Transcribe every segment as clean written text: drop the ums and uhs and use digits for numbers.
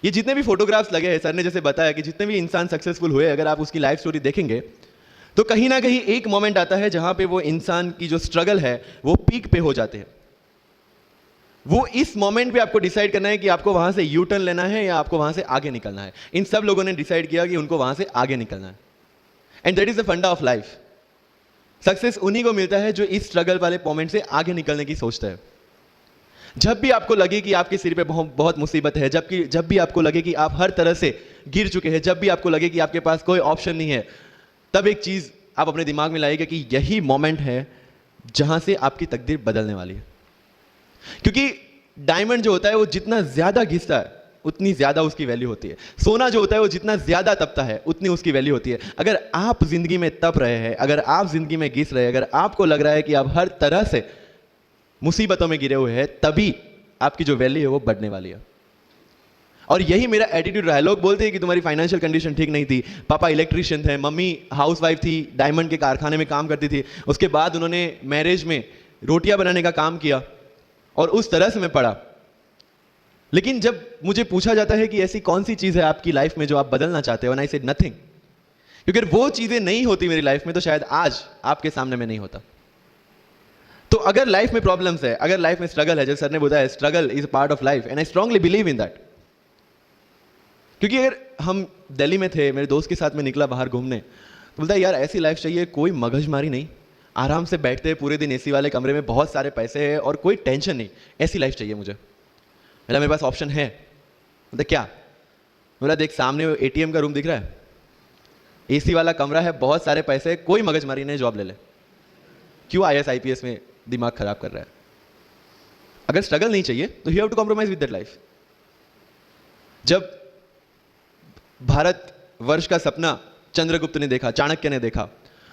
ये जितने भी फोटोग्राफ्स लगे हैं, सर ने जैसे बताया कि जितने भी इंसान सक्सेसफुल हुए, अगर आप उसकी लाइफ स्टोरी देखेंगे तो कहीं ना कहीं एक मोमेंट आता है जहां पे वो इंसान की जो स्ट्रगल है वो पीक पे हो जाते हैं। वो इस मोमेंट पे आपको डिसाइड करना है कि आपको वहां से यू टर्न लेना है या आपको वहां से आगे निकलना है। इन सब लोगों ने डिसाइड किया कि उनको वहां से आगे निकलना है, एंड दैट इज द फंडा ऑफ लाइफ। सक्सेस उन्हीं को मिलता है जो इस स्ट्रगल वाले मोमेंट से आगे निकलने की सोचता है। जब भी आपको लगे कि आपके सिर पे बहुत मुसीबत है, जब भी आपको लगे कि आप हर तरह से गिर चुके हैं, जब भी आपको लगे कि आपके पास कोई ऑप्शन नहीं है, तब एक चीज आप अपने दिमाग में लाइएगा कि यही मोमेंट है जहां से आपकी तकदीर बदलने वाली है। क्योंकि डायमंड जो होता है वो जितना ज्यादा घिसता है उतनी ज्यादा उसकी वैल्यू होती है। सोना जो होता है वो जितना ज्यादा तपता है उतनी उसकी वैल्यू होती है। अगर आप जिंदगी में तप रहे हैं, अगर आप जिंदगी में घिस रहे हैं, अगर आपको लग रहा है कि आप हर तरह से मुसीबतों में गिरे हुए हैं, तभी आपकी जो वैल्यू है वो बढ़ने वाली है। और यही मेरा एटीट्यूड रहा है। लोग बोलते हैं कि तुम्हारी फाइनेंशियल कंडीशन ठीक नहीं थी, पापा इलेक्ट्रीशियन थे, मम्मी हाउसवाइफ थी, डायमंड के कारखाने में काम करती थी, उसके बाद उन्होंने मैरिज में रोटियां बनाने का काम किया और उस तरह से मैं पढ़ा। लेकिन जब मुझे पूछा जाता है कि ऐसी कौन सी चीज है आपकी लाइफ में जो आप बदलना चाहते हो, एंड आई सेड नथिंग। क्योंकि वो चीजें नहीं होती मेरी लाइफ में तो शायद आज आपके सामने में नहीं होता। तो अगर लाइफ में प्रॉब्लम्स है, अगर लाइफ में स्ट्रगल है, जैसे सर ने बताया struggle is a part of life, and I strongly believe in that. क्योंकि अगर हम दिल्ली में थे, मेरे दोस्त के साथ में निकला बाहर घूमने, तो बोलता है यार ऐसी लाइफ चाहिए, कोई मगजमारी नहीं, आराम से बैठते हैं पूरे दिन एसी वाले कमरे में, बहुत सारे पैसे हैं और कोई टेंशन नहीं, ऐसी लाइफ चाहिए मुझे। मेरे पास ऑप्शन है। बोलता क्या? बोला देख सामने एटीएम का रूम दिख रहा है, एसी वाला कमरा है, बहुत सारे पैसे, कोई मगजमारी नहीं, जॉब ले ले। क्यों आईएएस आईपीएस में दिमाग खराब कर रहा है? अगर स्ट्रगल नहीं चाहिए तो you have to compromise with that life. जब भारत वर्ष का सपना चंद्रगुप्त ने देखा, चाणक्य ने देखा,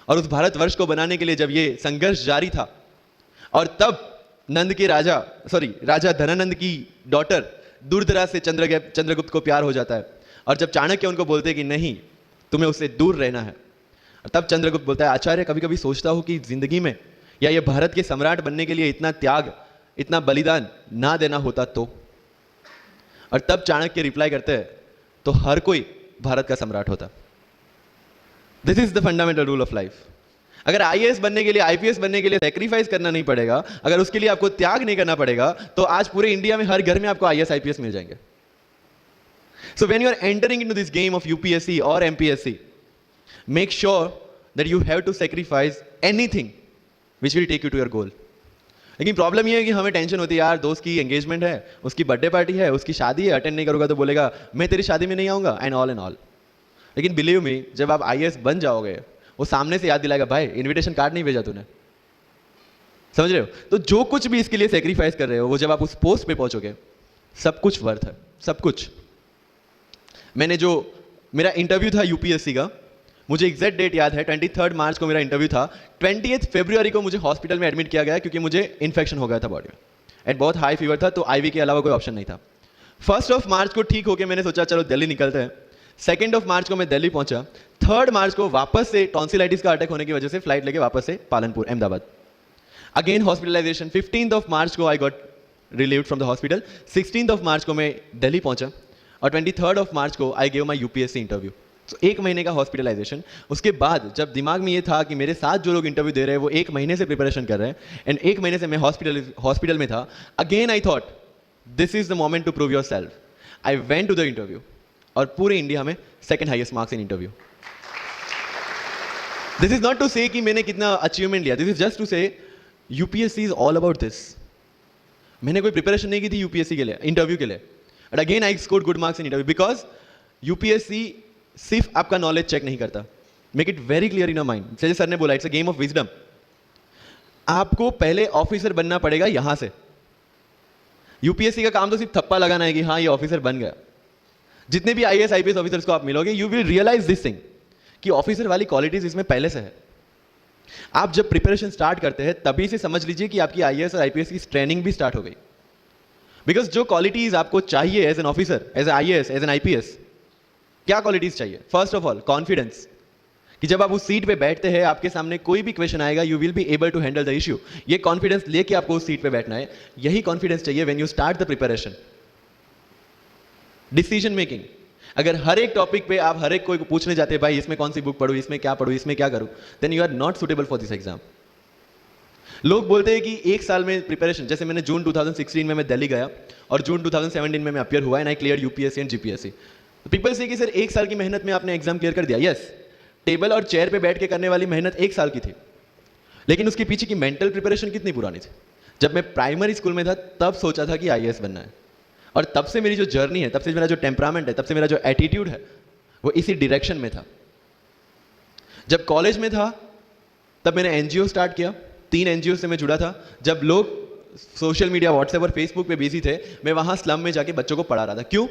और उस भारत वर्ष को बनाने के लिए जब ये संघर्ष जारी था, और तब नंद के राजा धनानंद की डॉटर दूरदरा से चंद्रगुप्त को प्यार हो जाता है, और जब चाणक्य उनको बोलते हैं कि नहीं तुम्हें उससे दूर रहना है, तब चंद्रगुप्त बोलता है आचार्य कभी कभी सोचता हूं कि जिंदगी में या ये भारत के सम्राट बनने के लिए इतना त्याग, इतना बलिदान ना देना होता तो। और तब चाणक्य रिप्लाई करते हैं तो हर कोई भारत का सम्राट होता। This is the fundamental rule of life. अगर आईएएस बनने के लिए, आईपीएस बनने के लिए सैक्रिफाइस करना नहीं पड़ेगा, अगर उसके लिए आपको त्याग नहीं करना पड़ेगा, तो आज पूरे इंडिया में हर घर में आपको आईएएस आईपीएस मिल जाएंगे। So when you are entering into this game of UPSC और MPSC, make sure that you have to sacrifice anything which will take you to your goal. लेकिन प्रॉब्लम यह है कि हमें टेंशन होती है, यार दोस्त की एंगेजमेंट है, उसकी बर्थडे पार्टी है, उसकी शादी है, अटेंड नहीं करूंगा तो बोलेगा मैं तेरी शादी में नहीं आऊंगा, एंड ऑल। लेकिन बिलीव मी, जब आप आईएएस बन जाओगे, वो सामने से याद दिलाएगा भाई इनविटेशन कार्ड नहीं भेजा तूने। समझ रहे हो? तो जो कुछ भी इसके लिए सेक्रीफाइस कर रहे हो, वो जब आप उस पोस्ट पे पहुंचोगे, सब कुछ वर्थ है, सब कुछ। मेरा इंटरव्यू था यूपीएससी का, मुझे एग्जैक्ट डेट याद है, 23 मार्च को मेरा इंटरव्यू था। 28 फरवरी को मुझे हॉस्पिटल में एडमिट किया गया क्योंकि मुझे इन्फेक्शन हो गया था बॉडी में, एंड बहुत हाई फीवर था, तो आईवी के अलावा कोई ऑप्शन नहीं था। 1 मार्च को ठीक होकर मैंने सोचा चलो दिल्ली निकलते हैं। 2 मार्च को मैं दिल्ली पहुंचा। 3 मार्च को वापस से टॉन्सिलाइटिस का अटैक होने की वजह से फ्लाइट लेके वापस से पालनपुर, अहमदाबाद, अगेन हॉस्पिटलाइजेशन। 15 मार्च को I got relieved from the hospital. 16 मार्च को मैं दिल्ली पहुंचा, और 23 मार्च को I gave my UPSC interview. तो 1 महीने का हॉस्पिटलाइजेशन। उसके बाद जब दिमाग में ये था कि मेरे साथ जो लोग इंटरव्यू दे रहे हैं वो 1 महीने से प्रिपरेशन कर रहे हैं, एंड 1 महीने से मैं हॉस्पिटल में था, again I thought this is the moment to prove yourself. I went to the interview, और पूरे इंडिया में 2nd highest marks in interview. This is not to say कि मैंने कितना अचीवमेंट लिया, this is just to say UPSC is all about this. मैंने कोई preparation नहीं की थी यूपीएससी के लिए, इंटरव्यू के लिए, but again I scored good marks in interview, because UPSC सिर्फ आपका नॉलेज चेक नहीं करता। Make it very clear in your mind, जैसे सर ने बोला it's a game of wisdom. आपको पहले ऑफिसर बनना पड़ेगा यहां से। यूपीएससी का काम तो सिर्फ थप्पा लगाना है कि हाँ ये ऑफिसर बन गया। जितने भी आईएएस आईपीएस ऑफिसर्स को आप मिलोगे, you will realise this thing कि ऑफिसर वाली क्वालिटीज इसमें पहले से है। आप जब प्रिपरेशन स्टार्ट करते हैं तभी से समझ लीजिए कि आपकी आईएएस और आईपीएस की ट्रेनिंग भी स्टार्ट हो गई। बिकॉज जो क्वालिटीज आपको चाहिए as an officer, as a IAS, as an IPS, क्या क्वालिटीज चाहिए? फर्स्ट ऑफ ऑल कॉन्फिडेंस, कि जब आप उस सीट पे बैठते हैं, आपके सामने कोई भी क्वेश्चन आएगा, you will be able to handle the issue. ये कॉन्फिडेंस लेके आपको उस सीट पे बैठना है। यही कॉन्फिडेंस चाहिए when you start the preparation. Decision making, अगर हर एक टॉपिक पे आप हर एक कोई को पूछने जाते हैं भाई इसमें कौन सी बुक पढूं, इसमें क्या पढूं, इसमें क्या करूं, then you are not suitable for this exam. लोग बोलते हैं कि एक साल में प्रिपरेशन, जैसे मैंने जून 2016 में मैं दिल्ली गया और जून 2017 में मैं अपियर हुआ and I clear UPSC and GPSC. People से कि सर एक साल की मेहनत में आपने एग्जाम क्लियर कर दिया। यस, टेबल और चेयर पे बैठ के करने वाली मेहनत एक साल की थी, लेकिन उसके पीछे की मेंटल प्रिपरेशन कितनी पुरानी थी। जब मैं प्राइमरी स्कूल में था तब सोचा था कि आईएएस बनना है, और तब से मेरी जो जर्नी है, तब से मेरा जो टेम्परामेंट है, तब से मेरा जो एटीट्यूड है वो इसी डायरेक्शन में था। जब कॉलेज में था तब मैंने एनजीओ स्टार्ट किया, 3 एनजीओ से मैं जुड़ा था। जब लोग सोशल मीडिया व्हाट्सएप और फेसबुक पे बिजी थे, मैं वहां स्लम में जाके बच्चों को पढ़ा रहा था। क्यों?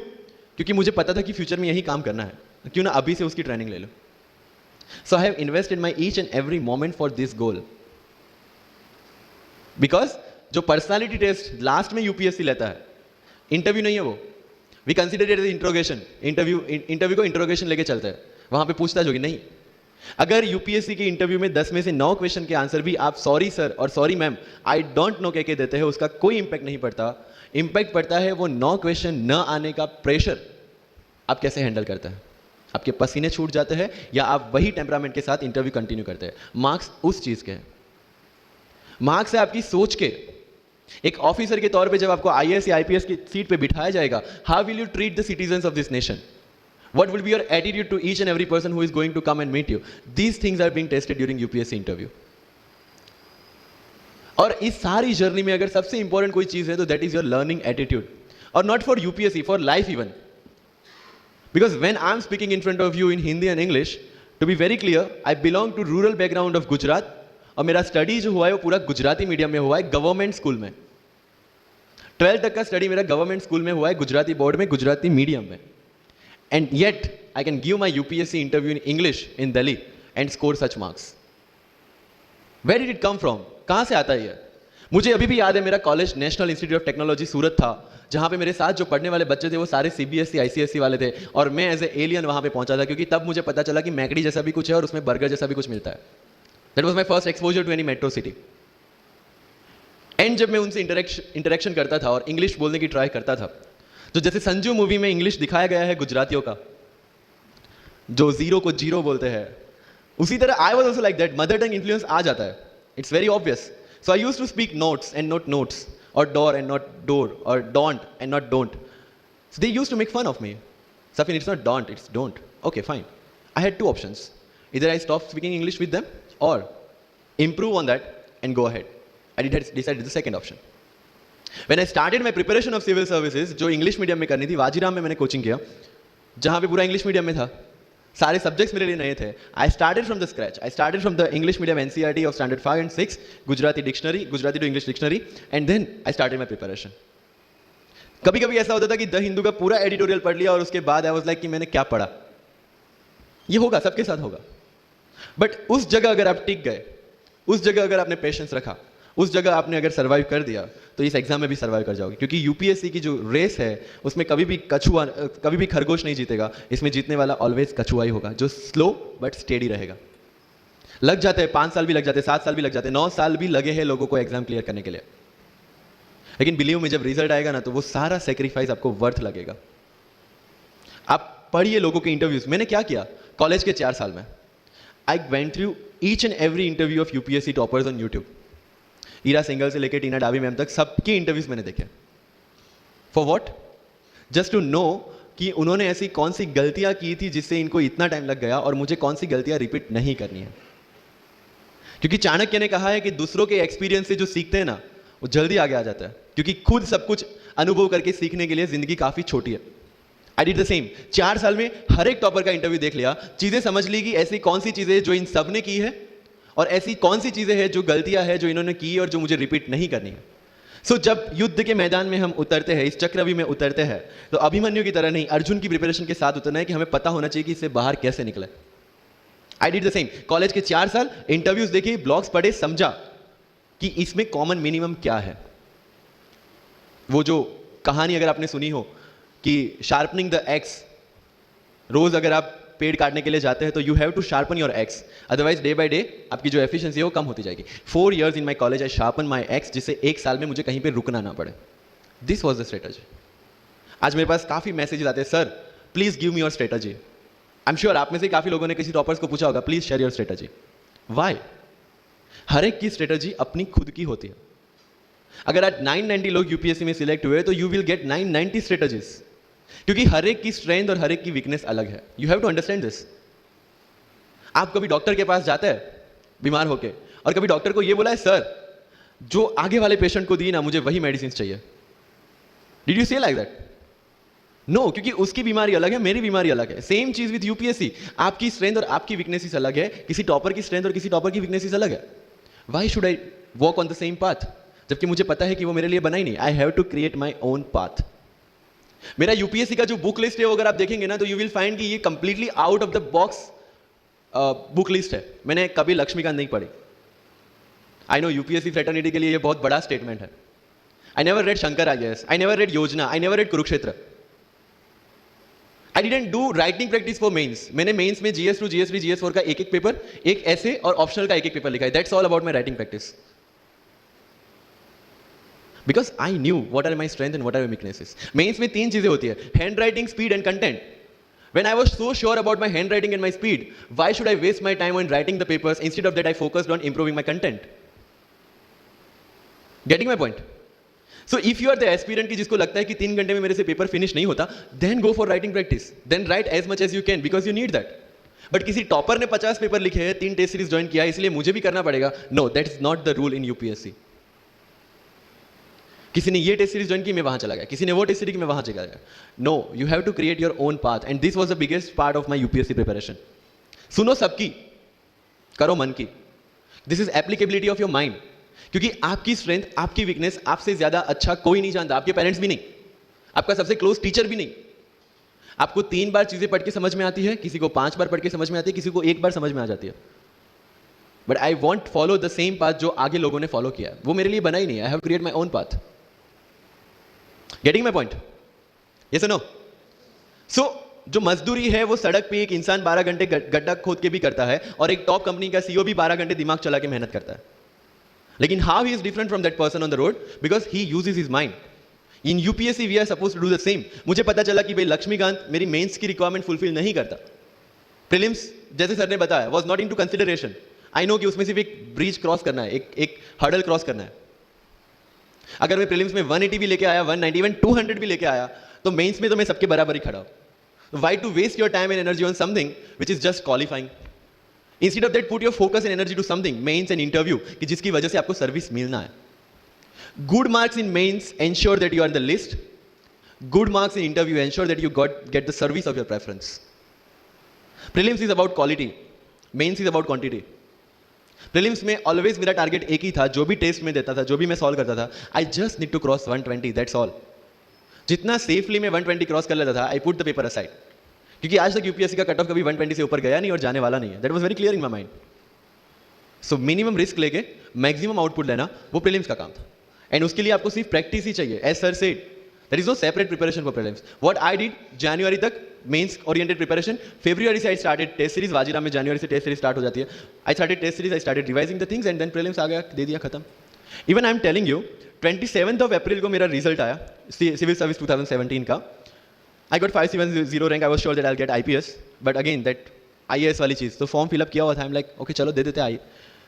क्योंकि मुझे पता था कि फ्यूचर में यही काम करना है, क्यों ना अभी से उसकी ट्रेनिंग ले लो। So I have invested my each and every moment for this goal, because जो पर्सनालिटी टेस्ट लास्ट में यूपीएससी लेता है, इंटरव्यू नहीं है वो, we consider it as interrogation. Interview को इंट्रोगेशन लेके चलते हैं, वहां पे पूछताछ होगी नहीं। अगर यूपीएससी के इंटरव्यू में 10 में से 9 क्वेश्चन के आंसर भी आप सॉरी सर और sorry ma'am, I don't know कह के देते हैं, उसका कोई इंपैक्ट नहीं पड़ता। इंपैक्ट पड़ता है वो 9 क्वेश्चन न आने का प्रेशर आप कैसे हैंडल करते हैं। आपके पसीने छूट जाते हैं या आप वही टेम्परामेंट के साथ इंटरव्यू कंटिन्यू करते हैं। मार्क्स उस चीज के हैं, मार्क्स है आपकी सोच के। एक ऑफिसर के तौर पे जब आपको आईएएस या आईपीएस की सीट पे बिठाया जाएगा, how will you treat the citizens of this nation? What will be your attitude to each and every person who is going to come and meet you? These things are being tested during UPSC interview. और इस सारी journey में अगर सबसे important कोई चीज है तो that is your learning attitude, और not for UPSC, for life even. Because when I am speaking in front of you in Hindi and English, to be very clear, I belong to rural background of Gujarat, और मेरा study जो हुआ है वो पूरा Gujarati medium में हुआ है, गवर्नमेंट स्कूल में। 12th तक का स्टडी मेरा गवर्नमेंट स्कूल में हुआ है, गुजराती बोर्ड में, गुजराती मीडियम में। And yet, I can give my UPSC interview in English in Delhi and score such marks. Where did it come from? कहाँ से आता है ये? मुझे अभी भी याद है, मेरा college national institute of technology Surat था, जहाँ पे मेरे साथ जो पढ़ने वाले बच्चे थे वो सारे सीबीएसई आईसीएसई वाले थे, और मैं एज ए एलियन वहाँ पे पहुँचा था, क्योंकि तब मुझे पता चला कि मैकडी जैसा भी कुछ है और उसमें बर्गर जैसा भी कुछ मिलता है। That was my first exposure to any metro city. And जब मैं उनसे इंटरेक्शन करता था और इंग्लिश बोलने की ट्राई करता था, तो जैसे संजू मूवी में इंग्लिश दिखाया गया है गुजरातियों का, जो जीरो को जीरो बोलते हैं, उसी तरह I was also like that. Mother tongue influence आ जाता है, it's very obvious. So I used to speak notes and not notes, और डोर एंड नॉट डोर, और don't and not don't. So they used to make fun of me. Safin, it's not don't, it's don't. Okay fine, I had 2 options, इधर I stop speaking English with them और improve on that and go ahead. I decided the second option. When I started my preparation of civil services, जो English medium में करनी थी, वाजीराम में मैंने coaching किया, जहाँ पे पूरा इंग्लिश मीडियम में था, सारे सब्जेक्ट्स मेरे लिए नए थे। I started from the scratch, I started from the English medium NCERT of standard 5 and 6, Gujarati dictionary, Gujarati to English dictionary, and then I started my preparation. कभी कभी ऐसा होता था कि द हिंदू का पूरा एडिटोरियल पढ़ लिया और उसके बाद आई वाज लाइक कि मैंने क्या पढ़ा। ये होगा, सबके साथ होगा। बट उस जगह अगर आप टिक गए, उस जगह अगर आपने पेशेंस रखा, उस जगह आपने अगर सर्वाइव कर दिया, तो इस एग्जाम में भी सर्वाइव कर जाओगे। क्योंकि यूपीएससी की जो रेस है उसमें कभी भी खरगोश नहीं जीतेगा, इसमें जीतने वाला ऑलवेज कछुआ ही होगा, जो स्लो बट स्टेडी रहेगा। लग जाते हैं 5 साल भी लग जाते हैं, 7 साल भी लग जाते हैं, 9 साल भी लगे हैं लोगों को एग्जाम क्लियर करने के लिए, लेकिन बिलीव में जब रिजल्ट आएगा ना, तो वो सारा सेक्रीफाइस आपको वर्थ लगेगा। आप पढ़िए लोगों के इंटरव्यूज। मैंने क्या किया कॉलेज के 4 साल में, I went through each and every interview of UPSC toppers on YouTube. Ira Singhal से लेकर टीना डाबी मैम तक सबके इंटरव्यूज मैंने देखे। For what? Just to know कि उन्होंने ऐसी कौन सी गलतियां की थी जिससे इनको इतना टाइम लग गया, और मुझे कौन सी गलतियां रिपीट नहीं करनी है। क्योंकि चाणक्य ने कहा है कि दूसरों के एक्सपीरियंस से जो सीखते हैं ना, वो जल्दी आगे आ जाता है, क्योंकि खुद सब कुछ अनुभव करके सीखने के लिए जिंदगी काफी छोटी है। I did the same. 4 साल में हर एक टॉपर का इंटरव्यू देख लिया, चीजें समझ ली कि ऐसी कौन सी चीजें जो इन सब ने की है, और ऐसी कौन सी चीजें हैं जो गलतियां हैं जो इन्होंने की और जो मुझे रिपीट नहीं करनी है। सो जब युद्ध के मैदान में हम उतरते हैं, इस चक्रव्यूह में उतरते हैं, तो अभिमन्यु की तरह नहीं, अर्जुन की प्रिपरेशन के साथ उतरना है कि हमें पता होना चाहिए कि इससे बाहर कैसे निकले। I did the same. College के 4 साल इंटरव्यूज देखे, ब्लॉग्स पढ़े, समझा कि इसमें कॉमन मिनिमम क्या है। वो जो कहानी अगर आपने सुनी हो कि शार्पनिंग द एक्स, रोज अगर आप पेड़ काटने के लिए जाते हैं तो you have to sharpen your axe, otherwise day by day आपकी जो एफिशिएंसी है वो कम होती जाएगी। 4 years in my college I sharpen my x, जिससे 1 साल में मुझे कहीं पे रुकना ना पड़े। This was the strategy. आज मेरे पास काफ़ी मैसेजेस आते हैं, sir please give me your strategy. I am sure आप में से काफ़ी लोगों ने किसी टॉपर्स को पूछा होगा, please share your strategy. Why? हर एक की स्ट्रेटजी अपनी खुद की होती है। अगर आज 990 लोग यूपीएससी में सिलेक्ट हुए तो यू विल गेट 990 स्ट्रेटजीज, क्योंकि हर एक की स्ट्रेंथ और हर एक की वीकनेस अलग है। You have to understand this. आप कभी डॉक्टर के पास जाते हैं बीमार होके, और कभी डॉक्टर को ये बोला है, सर जो आगे वाले पेशेंट को दी ना, मुझे वही मेडिसिन चाहिए। डिड यू से लाइक दैट? नो, क्योंकि उसकी बीमारी अलग है, मेरी बीमारी अलग है। सेम चीज विद यूपीएससी, आपकी स्ट्रेंथ और आपकी वीकनेसेस अलग है, किसी टॉपर की स्ट्रेंथ और किसी टॉपर की वीकनेसेस अलग है। Why should I walk on the same path, जबकि मुझे पता है कि वो मेरे लिए बना ही नहीं। I have to create my own path. मेरा यूपीएससी का जो बुक लिस्ट है, अगर आप देखेंगे ना, तो यू विल फाइंड कि ये completely out of the box book list है। मैंने कभी लक्ष्मीकांत नहीं पढ़ी। आई नो यूपीएससी फ्रेटर्निटी के लिए ये बहुत बड़ा स्टेटमेंट है। I never read Shankar IAS, I never read Yojana, I never read Kurukshetra. I didn't do writing practice for mains. मैंने मेंस में GS2, GS3, GS4 का एक एक पेपर, एक ऐसे और ऑप्शनल का एक एक पेपर लिखा है। That's all about my writing practice. Because I knew what are my strength and what are my weaknesses. Mains में 3 चीजें होती है, handwriting, speed and content. When I was so sure about my handwriting and my speed, why should I waste my time on writing the papers? Instead of that, I focused on improving my content. Getting my point? So if you are the aspirant की जिसको लगता है कि 3 घंटे में मेरे से paper finish नहीं होता, then go for writing practice. Then write as much as you can because you need that. But किसी टॉपर ने 50 पेपर लिखे हैं, 3 टेस्ट सीरीज ज्वाइन किया है, इसलिए मुझे भी करना पड़ेगा। No, that is not the rule in UPSC. किसी ने ये टेस्ट सीरीज ज्वाइन की, मैं वहां चला गया, किसी ने वो टेस्ट सीरीज की, मैं वहां चला गया। No, you have to create your own path, and this was the biggest part of my UPSC preparation. सुनो सबकी, करो मन की। This is applicability of your mind, क्योंकि आपकी स्ट्रेंथ, आपकी वीकनेस आपसे ज्यादा अच्छा कोई नहीं जानता। आपके पेरेंट्स भी नहीं, आपका सबसे क्लोज टीचर भी नहीं। आपको 3 बार चीजें पढ़ के समझ में आती है, किसी को 5 बार पढ़ के समझ में आती है, किसी को 1 बार समझ में आ जाती है। But I want follow the same path जो आगे लोगों ने फॉलो किया है। वो मेरे लिए बना ही नहीं। I have create my own path. Getting my point? Yes or no? So, जो मजदूरी है वो सड़क पे एक इंसान 12 घंटे गड्ढा खोद के भी करता है, और एक टॉप कंपनी का CEO भी 12 घंटे दिमाग चला के मेहनत करता है। लेकिन how he is different from that person on the road? Because he uses his mind. In UPSC we are supposed to do the same. मुझे पता चला कि भाई लक्ष्मीकांत मेरी मेंस की रिक्वायरमेंट फुलफिल नहीं करता। प्रीलिम्स जैसे सर ने बताया was not into consideration. I know कि उसमें सिर्फ एक ब्रिज क्रॉस करना है, एक हर्डल क्रॉस करना है। अगर मैं प्रीलिम्स में 180 भी लेके आया, 190, इवन 200 भी लेके आया, तो मेंस में तो मैं सबके बराबर ही खड़ा हूं। Why to waste your time and energy on something which is just qualifying? Instead of that, put your focus and energy to something, mains and interview, कि जिसकी वजह से आपको सर्विस मिलना है। Good marks in mains ensure that you are in the list. Good marks in interview ensure that you get the service of your preference. Prelims is about quality, mains is about quantity. Prelims में always मेरा target एक ही था, जो भी test में देता था, जो भी मैं सॉल्व करता था, I just need to cross 120, that's all. जितना सेफली मैं 120 क्रॉस कर लेता था, I put the paper aside, क्योंकि आज तक यूपीएससी का कट ऑफ कभी 120 से ऊपर गया नहीं और जाने वाला नहीं है। That was very clear in my mind. So minimum risk लेके मैक्सिमम आउटपुट लेना, वो प्रीलिम्स का काम था। एंड उसके लिए आपको सिर्फ प्रैक्टिस ही चाहिए। As sir said, there is no separate preparation for prelims. What I did, जनवरी तक मेंस ओरिएंटेड प्रिपरेशन, फरवरी से I started test series. Vajiram में जनवरी से टेस्ट सीरीज स्टार्ट हो जाती है। I started test series, I started revising the things, and then prelims आ गया, दे दिया, खत्म। Even I am telling you, 27 of April को मेरा रिजल्ट आया सिविल सर्विस 2017 का। I got 570 rank. I was sure that I will get IPS, but again that IAS वाली चीज़, तो फॉर्म फिलअप किया हुआ था। आई एम लाइक ओके चलो दे देते आई।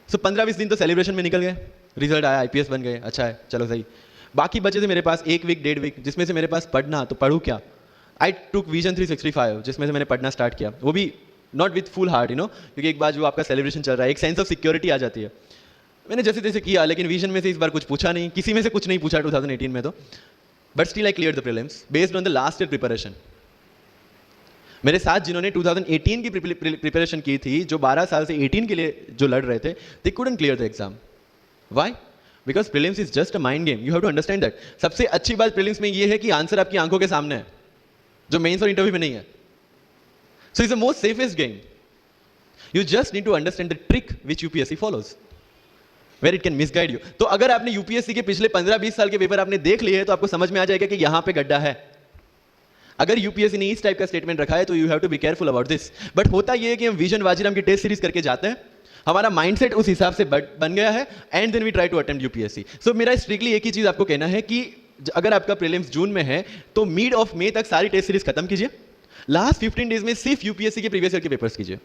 सो 15-20 दिन तो सेलिब्रेशन में निकल गए, रिजल्ट आया, IPS बन गए, अच्छा है चलो सही। बाकी बचे थे मेरे पास 1 वीक 1.5 वीक, जिसमें से मेरे पास पढ़ना, तो पढ़ूँ क्या। आई टुक विजन 365, जिसमें से मैंने पढ़ना स्टार्ट किया, वो भी नॉट विथ फुल हार्ट, क्योंकि एक बार जो आपका सेलिब्रेशन चल रहा है, एक सेंस ऑफ सिक्योरिटी आ जाती है। मैंने जैसे तैसे किया, लेकिन विजन में से इस बार कुछ पूछा नहीं, किसी में से कुछ नहीं पूछा 2018 में तो, but still I clear the prelims based on the last year preparation. मेरे साथ जिन्होंने 2018 की प्रिपरेशन की थी, जो 12 साल से 18 के लिए जो लड़ रहे थे, they couldn't clear the exam. Why? Because prelims is just a mind game, you have to understand that. सबसे अच्छी बात प्रीलिम्स में ये है कि आंसर आपकी आंखों के सामने है, जो मेंस और इंटरव्यू में नहीं है। So it's the most safest game. You just need to understand the trick which UPSC follows, where it can misguide you. तो अगर आपने यूपीएससी के पिछले 15-20 साल के पेपर आपने देख लिए हैं, तो आपको समझ में आ जाएगा कि यहां पे गड्ढा है। अगर यूपीएससी ने इस टाइप का स्टेटमेंट रखा है, तो you have to be careful about this. But होता यह है कि हम विजन वाजीराम की टेस्ट सीरीज करके जाते हैं, हमारा माइंडसेट उस हिसाब से बन गया है, and then we try to attempt UPSC. So मेरा स्ट्रिक्टली एक ही चीज आपको कहना है कि अगर आपका प्रीलिम्स जून में है तो मिड ऑफ मई तक सारी टेस्ट सीरीज खत्म कीजिए, लास्ट 15 डेज में सिर्फ यूपीएससी के प्रीवियस ईयर के पेपर्स कीजिए,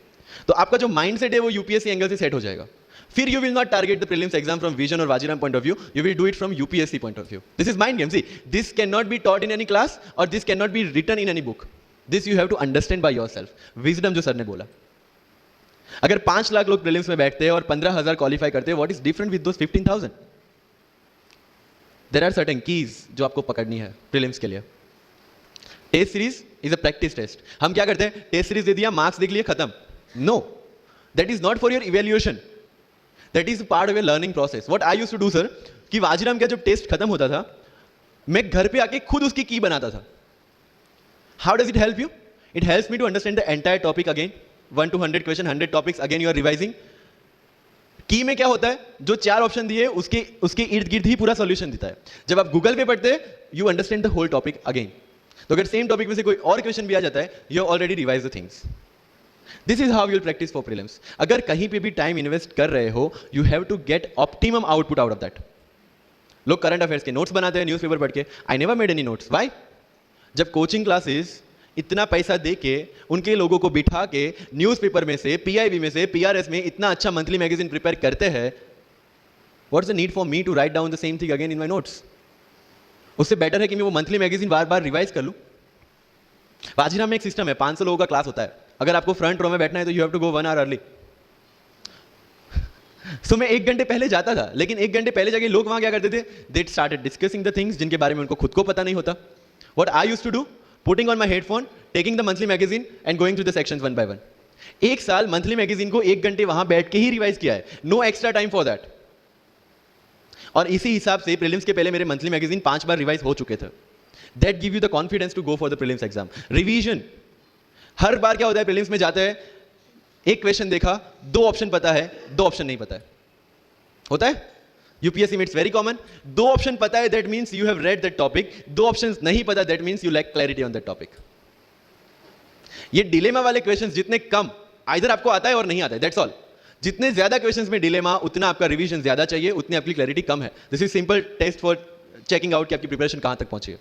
तो आपका जो माइंडसेट है वो यूपीएससी एंगल से सेट हो जाएगा। फिर you will not target the prelims exam from Vision और Vajiram point of view, you will do it from UPSC point of view. This is mind game, see this can not be taught in any class और this can not be written in any book, this you have to understand by yourself. Wisdom जो sir ने बोला, अगर 5 लाख लोग prelims में बैठते हैं और 15,000 क्वालिफाई करते हैं, what is different with those 15,000? There are certain keys जो आपको पकड़नी है प्रीलिम्स के लिए। Test series is a practice test. हम क्या करते हैं, टेस्ट सीरीज दे दिया, मार्क्स देख लिए, खत्म। No, that is not for your evaluation, that is part of your learning process. What I used to do sir, कि वाजीराम का जब टेस्ट खत्म होता था, मैं घर पे आके खुद उसकी की बनाता था। How does it help you? It helps me to understand the entire topic again, 1 to 100 question, 100 topics, again you are revising. की में क्या होता है, जो 4 ऑप्शन दिए उसके इर्द गिर्द ही पूरा सॉल्यूशन देता है। जब आप गूगल पे पढ़ते हैं, you understand the whole topic again. तो अगर सेम टॉपिक में से कोई और क्वेश्चन भी आ जाता है, you already revise the things. This is how you will practice for prelims. अगर कहीं पे भी टाइम इन्वेस्ट कर रहे हो, you have to get optimum output out of that. लोग करंट अफेयर्स के नोट्स बनाते हैं न्यूज़पेपर पढ़ के, I never made any notes. Why? जब कोचिंग क्लासेस इतना पैसा दे के उनके लोगों को बिठा के न्यूज़पेपर में से, पीआईबी में से, पीआरएस में इतना अच्छा मंथली मैगजीन प्रिपेयर करते हैं, what's the need for me to write down the same thing again in my notes? उससे बेटर है कि मैं वो मंथली मैगजीन बार बार रिवाइज कर लूं। वाजीराम में एक सिस्टम है, 500 लोगों का क्लास होता है। अगर आपको फ्रंट रो में बैठना है तो you have to go 1 hour early. So मैं 1 घंटे पहले जाता था, लेकिन 1 घंटे पहले जाके लोग वहां क्या करते थे, they started discussing the things जिनके बारे में उनको खुद को पता नहीं होता। What I used to do, putting on my headphone, taking the monthly magazine and going through the sections one by one. 1 साल मंथली मैगजीन को 1 घंटे वहां बैठ के ही रिवाइज किया है, no extra time for that. और इसी हिसाब से प्रीलिम्स के पहले मेरे मंथली मैगजीन 5 बार रिवाइज हो चुके थे। That give you the confidence to go for the prelims exam. Revision, हर बार क्या होता है प्रीलिम्स में जाते हैं, एक क्वेश्चन देखा, 2 ऑप्शन पता है, 2 ऑप्शन नहीं पता है, होता है यूपीएससी में, इट्स वेरी कॉमन। 2 ऑप्शन पता है, that means you have read that topic, 2 options नहीं पता, that means you lack clarity on that topic. ये डिलेमा वाले क्वेश्चंस जितने कम, आइदर आपको आता है और नहीं आता है, दैट्स ऑल। जितने ज्यादा क्वेश्चंस में डिलेमा, उतना आपका रिवीजन ज्यादा चाहिए, उतनी आपकी क्लैरिटी कम है। This is simple test for checking out कि आपकी प्रिपरेशन कहां तक पहुंची है।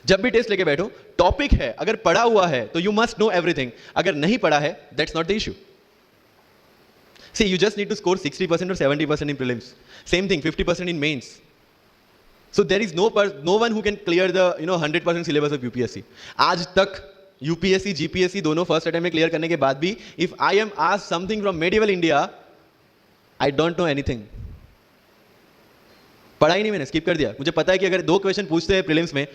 जब भी टेस्ट लेके बैठो, टॉपिक है, अगर पढ़ा हुआ है तो यू मस्ट नो एवरीथिंग, अगर नहीं पढ़ा है that's not the issue. See, you just need to score 60% or 70% in prelims. Same thing, 50% in mains. So there is no one who can clear the 100% syllabus of UPSC. आज तक UPSC, GPSC दोनों first attempt में clear करने के बाद भी, if I am asked something from medieval India, I don't know anything. पढ़ा ही नहीं मैंने, स्किप कर दिया। मुझे पता है कि अगर 2 क्वेश्चन पूछते हैं प्रीलिम्स में,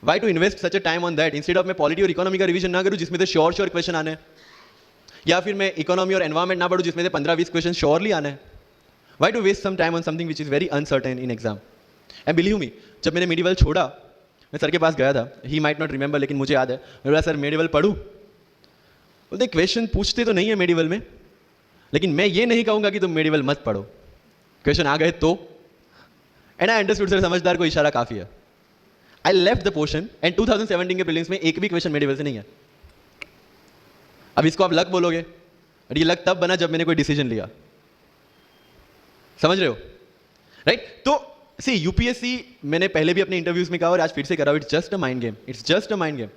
why to invest such a time on that? Instead of मैं पॉलिटी और इकोनॉमी का रिवीजन ना करूं जिसमें से श्योर क्वेश्चन आने हैं, या फिर मैं इकोनॉमी और एनवायरमेंट ना पढ़ूं जिसमें से 15-20 क्वेश्चन श्योरली आने हैं। Why to waste some time on something which is very uncertain in exam? And believe me, जब मैंने मेडिवल छोड़ा, मैं सर के पास गया था, ही माइट नॉट रिमेंबर, लेकिन मुझे याद है, मैं बोला सर मेडिवल पढ़ूं? बोलते क्वेश्चन पूछते तो नहीं है मेडिवल में, लेकिन मैं ये नहीं कहूंगा कि तुम मेडिवल मत पढ़ो, क्वेश्चन आ गए तो। एंड आई अंडरस्टूड, सर समझदार को इशारा काफी है। I left the portion and 2017 के प्रीलिम्स में एक भी क्वेश्चन मेडिवल से नहीं है। अब इसको आप लक बोलोगे, और ये लक तब बना जब मैंने कोई डिसीजन लिया, समझ रहे हो, राइट? तो सी यूपीएससी, मैंने पहले भी अपने इंटरव्यूज में कहा और आज फिर से करा, it's just a mind game, it's just a mind game.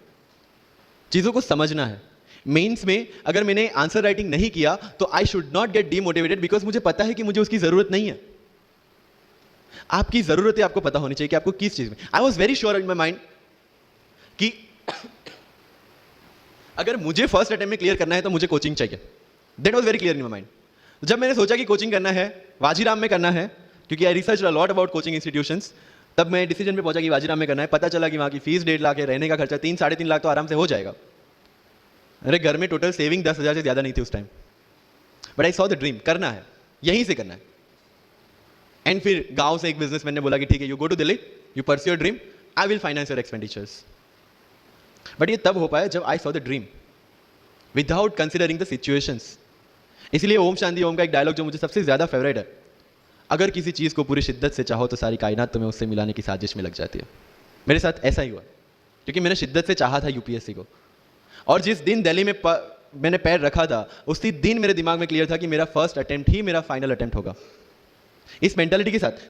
चीजों को समझना है। मेंस में अगर मैंने आंसर राइटिंग नहीं किया तो I should not gate demotivated, because मुझे पता है कि मुझे उसकी जरूरत नहीं है। आपकी जरूरत है, आपको पता होनी चाहिए कि आपको किस चीज में। I was very sure in my mind कि अगर मुझे फर्स्ट अटेम्प्ट में क्लियर करना है तो मुझे कोचिंग चाहिए। That was very clear in my mind. जब मैंने सोचा कि कोचिंग करना है, वाजीराम में करना है, क्योंकि I research a lot about coaching institutions, तब मैं डिसीजन पे पहुंचा कि वाजीराम में करना है। पता चला कि वहाँ की फीस 1.5 लाख है, रहने का खर्चा 3-3.5 लाख तो आराम से हो जाएगा। अरे घर में टोटल सेविंग 10,000 से ज़्यादा नहीं थी उस time, but I saw the dream, करना है, यहीं से करना है। एंड फिर गाँव से एक बिजनेसमैन ने बोला कि ठीक है, you go to Delhi, you pursue your dream, I will finance your expenditures. But ये तब हो पाया जब I saw the dream without considering the situations. इसलिए ओम शांति ओम का एक डायलॉग जो मुझे सबसे ज्यादा फेवरेट है, अगर किसी चीज को पूरी शिद्दत से चाहो तो सारी कायनात तुम्हें उससे मिलाने की साजिश में लग जाती है। मेरे साथ ऐसा ही हुआ, क्योंकि मैंने शिद्दत से चाहा था यूपीएससी को, और जिस दिन दिल्ली में मैंने पैर रखा था, उसी दिन मेरे दिमाग में क्लियर था कि मेरा फर्स्ट अटेम्प्ट ही मेरा फाइनल अटेम्प्ट होगा। इस मेंटालिटी के साथ